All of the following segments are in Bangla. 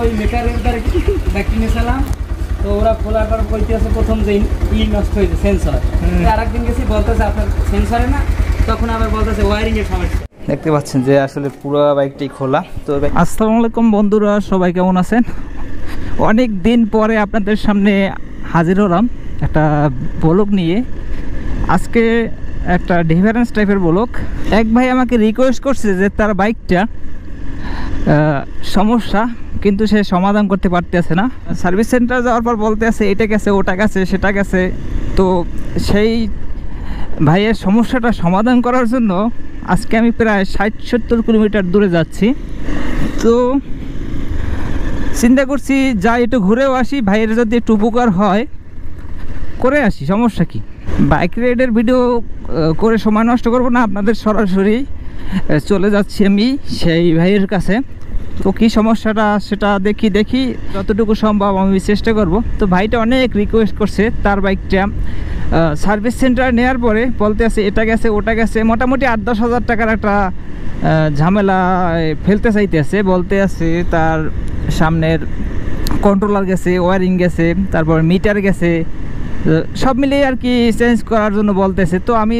ওই মেকারের দ্বারা ব্যাগটি নিয়েছিলাম, তো ওরা খোলার পর কইতেছে প্রথম যে নষ্ট হয়েছে সেন্সর। আরেকদিন গেছি বলতেছে আপনার সেন্সরে না, তখন আবার বলতেছে ওয়ারিং এর সমস্যা। দেখতে পাচ্ছেন যে আসলে পুরো বাইকটি খোলা। তো আসসালামু আলাইকুম বন্ধুরা, সবাই কেমন আছেন? অনেক দিন পরে আপনাদের সামনে হাজির হলাম একটা ব্লগ নিয়ে। আজকে একটা ডিফারেন্স টাইপের ব্লগ। এক ভাই আমাকে রিকোয়েস্ট করছে যে তার বাইকটা সমস্যা, কিন্তু সে সমাধান করতে পারতেছে না। সার্ভিস সেন্টার যাওয়ার পর বলতে আছে এটা গেছে, ওটা গেছে, সেটা গেছে। তো সেই ভাইয়ের সমস্যাটা সমাধান করার জন্য আজকে আমি প্রায় 60-70 কিলোমিটার দূরে যাচ্ছি। তো চিন্তা করছি যাই একটু ঘুরেও আসি, ভাইয়ের যদি একটু উপকার হয় করে আসি, সমস্যা কি। বাইক রাইডের ভিডিও করে সময় নষ্ট করব না, আপনাদের সরাসরি চলে যাচ্ছি আমি সেই ভাইয়ের কাছে। তো কী সমস্যাটা সেটা দেখি যতটুকু সম্ভব আমি চেষ্টা করব। তো ভাইটা অনেক রিকোয়েস্ট করছে তার বাইকটা সার্ভিস সেন্টার নেওয়ার পরে বলতে আছে এটা গেছে, ওটা গেছে, মোটামুটি 8-10 হাজার টাকার একটা ঝামেলা ফেলতে চাইতেছে। বলতে আছে তার সামনের কন্ট্রোলার গেছে, ওয়ারিং গেছে, তারপর মিটার গেছে, সব মিলিয়ে আর কি চেঞ্জ করার জন্য বলতেছে। তো আমি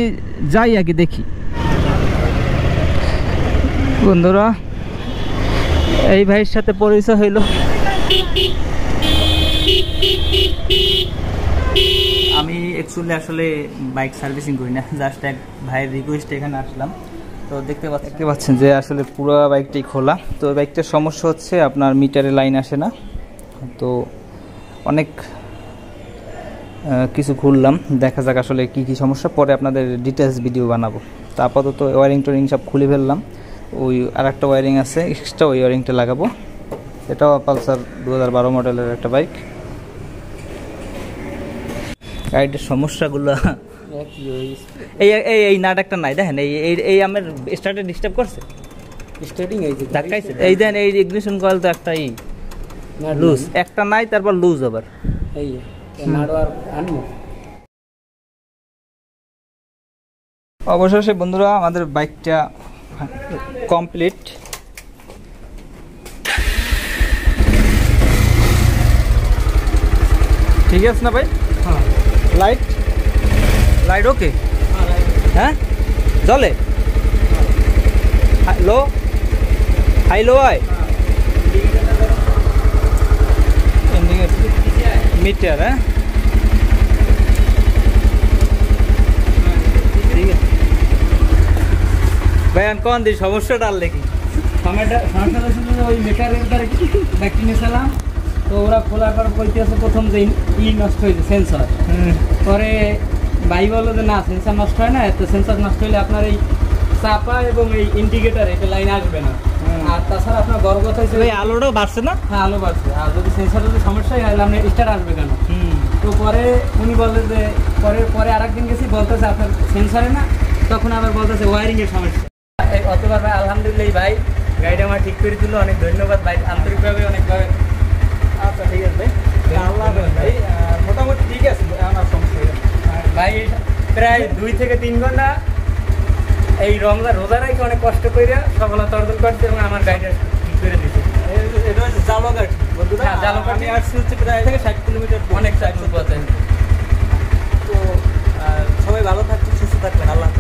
যাই আর কি দেখি। বন্ধুরা, এই ভাইয়ের সাথে পরিচয় হইল। আমি অ্যাকচুয়ালি আসলে বাইক সার্ভিসিং করি না, জাস্ট এক ভাইয়ের রিকোয়েস্টে এখানে আসলাম। তো দেখতে পাচ্ছেন যে আসলে পুরো বাইকটি খোলা। তো বাইকটার সমস্যা হচ্ছে আপনার মিটারে লাইন আসে না। তো অনেক কিছু ঘুরলাম, দেখা যাক আসলে কি সমস্যা, পরে আপনাদের ডিটেলস ভিডিও বানাবো। তো আপাতত ওয়ারিং টোয়ারিং সব খুলে ফেললাম। ওই আর একটা ওয়ারিং আছে এক্সট্রা, ওই ওয়ারিংটা লাগাবো। এটাও পালসার 2012 মডেলের একটা বাইক। গাড়িটার সমস্যাগুলো এই নাট একটা নাই, দেখেন এই আমার স্টার্টে ডিস্টার্ব করছে, স্টার্টিং এই যে ধাক্কাইছে। এই দেন এই ইগনিশন কয়েল তো একটা লুজ, একটা নাই, তারপর লুজ আবার এই নাড়ার আনমু। অবশেষে বন্ধুরা আমাদের বাইকটা কমপ্লিট। ঠিক আছে না ভাই? হ্যাঁ। Light okay? হ্যাঁ, চলে। লো হাই লো আয় মিটার। হ্যাঁ, ঠিক আছে ভাই। কোন দিন সমস্যাটা আর লেগে সমস্যাটা ছিল ওই মেকারের দ্বারা ব্যাগটি নিয়েছিলাম, তো ওরা খোলার পর কইতেছে প্রথম যে নষ্ট হয়েছে সেন্সর। পরে ভাই বললো যে না, সেন্সর নষ্ট হয় না, এত সেন্সর নষ্ট হলে আপনার এই চাপা এবং এই ইন্ডিকেটার এটা লাইন আসবে না। আর তাছাড়া আপনার বড় কথা হচ্ছে আলোটাও বাড়ছে না। হ্যাঁ, আলো বাড়ছে। আর যদি সেন্সর যদি সমস্যা হয় তাহলে আপনার স্টার্ট আসবে কেন? তো পরে উনি বললে যে পরে আরেকদিন গেছি বলতেছে আপনার সেন্সরে না, তখন আবার বলতেছে ওয়ারিং এর সমস্যা। অতবার ভাই আলহামদুলিল্লাহ ভাই গাড়িটা আমার ঠিক করে দিল, অনেক ধন্যবাদ ভাই, আন্তরিকভাবে অনেকভাবে। আচ্ছা ঠিক আছে ভাই, আল্লাহ ভাই। মোটামুটি ঠিক আছে আমার সমস্যা ভাই। প্রায় 2 থেকে 3 ঘন্টা এই রোজা রেখে অনেক কষ্ট করে সফলতা অর্জন করছে এবং আমার গাড়িটা ঠিক করে দিচ্ছে। এটা হচ্ছে জালগাট বন্ধুরা, জালগাট আমি আসছি হচ্ছে প্রায় থেকে 60 কিলোমিটার, অনেক টাইম পথে। তো সবাই ভালো থাকছে, সুস্থ থাকবেন, আল্লাহ।